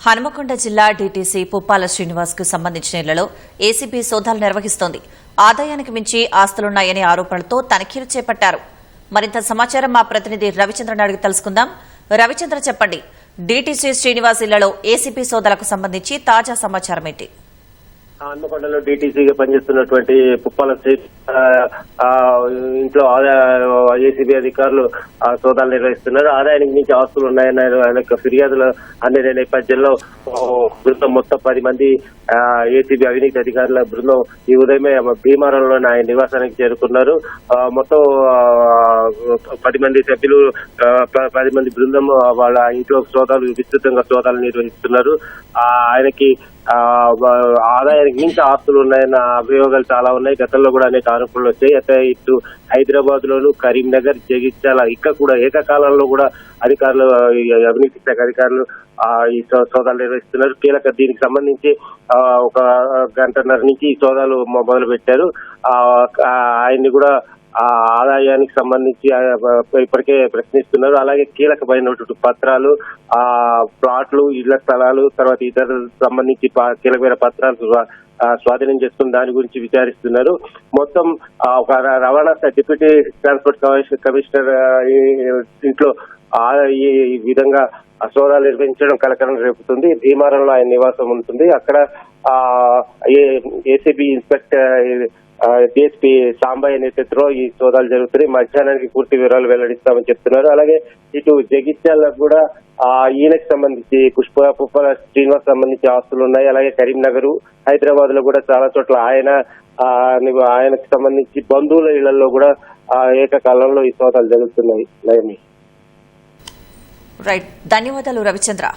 హనుమకొండ జిల్లా డీటీసీ పుప్పాల శ్రీనివాస్ కు సంబంధించిన ఇళ్లలో ఏసీబీ సోదాలు నిర్వహిస్తోంది. ఆదాయానికి మించి ఆస్తులున్నాయనే ఆరోపణలతో తనిఖీలు చేపట్టారు. మరింత సమాచారం మా ప్రతినిధి రవిచంద్రని అడిగి తెలుసుకుందాం. రవిచంద్ర, చెప్పండి, డీటీసీ శ్రీనివాస్ ఇళ్లలో ఏసీబీ సోదాలకు సంబంధించి తాజా సమాచారం ఏంటి? హన్మకొండలో డీటీసీగా పనిచేస్తున్నటువంటి పుప్పాల శ్రీ ఇంట్లో ఏసీబీ అధికారులు సోదాలు నిర్వహిస్తున్నారు. ఆదాయానికి మించి ఆస్తులు ఉన్నాయన్న ఆయన ఫిర్యాదులు అందిన నేపథ్యంలో బృందం మొత్తం 10 మంది ఏసీబీ అవినీతి అధికారుల బృందం ఈ ఉదయమే భీమారంలోని ఆయన నివాసానికి చేరుకున్నారు. మొత్తం 10 మంది సభ్యులు 10 మంది బృందం వాళ్ళ ఇంట్లో విస్తృతంగా సోదాలు నిర్వహిస్తున్నారు. ఆయనకి ఆదాయానికి మించి ఆస్తులు ఉన్నాయన్న అభియోగాలు చాలా ఉన్నాయి. గతంలో కూడా అనేక ఆరోపణలు వచ్చాయి. అయితే ఇటు హైదరాబాద్ లోను, కరీంనగర్, జగిత్యాల ఇక్కడ కూడా ఏకకాలంలో కూడా అధికారులు, అవినీతి శాఖ అధికారులు ఈ సోదాలు నిర్వహిస్తున్నారు. దీనికి సంబంధించి ఒక గంటన్నర నుంచి ఈ సోదాలు మొదలు పెట్టారు. ఆయన్ని కూడా ఆదాయానికి సంబంధించి ఇప్పటికే ప్రశ్నిస్తున్నారు. అలాగే కీలకమైనటువంటి పత్రాలు, ప్లాట్లు, ఇళ్ల స్థలాలు, తర్వాత ఇతర సంబంధించి కీలకమైన పత్రాలు స్వాధీనం చేసుకుని దాని గురించి విచారిస్తున్నారు. మొత్తం ఒక రవాణా డిప్యూటీ ట్రాన్స్పోర్ట్ కమిషనర్ ఇంట్లో ఈ విధంగా సోదాలు నిర్వహించడం కలకలం రేపుతుంది. భీమారంలో ఆయన నివాసం ఉంటుంది. అక్కడ ఏసీబీ ఇన్స్పెక్టర్ డీఎస్పీ సాంబయ్య నేతృత్వంలో ఈ సోదాలు జరుగుతున్నాయి. మధ్యాహ్నానికి పూర్తి వివరాలు వెల్లడిస్తామని చెప్తున్నారు. అలాగే ఇటు జగిత్యాలకు కూడా ఈయనకి సంబంధించి పుప్పాల శ్రీనివాస్ సంబంధించి ఆస్తులు ఉన్నాయి. అలాగే కరీంనగర్, హైదరాబాద్ లో కూడా చాలా చోట్ల ఆయనకు సంబంధించి బంధువుల ఇళ్లలో కూడా ఏకకాలంలో ఈ సోదాలు జరుగుతున్నాయి. రైట్, ధన్యవాదాలు రవిచంద్ర.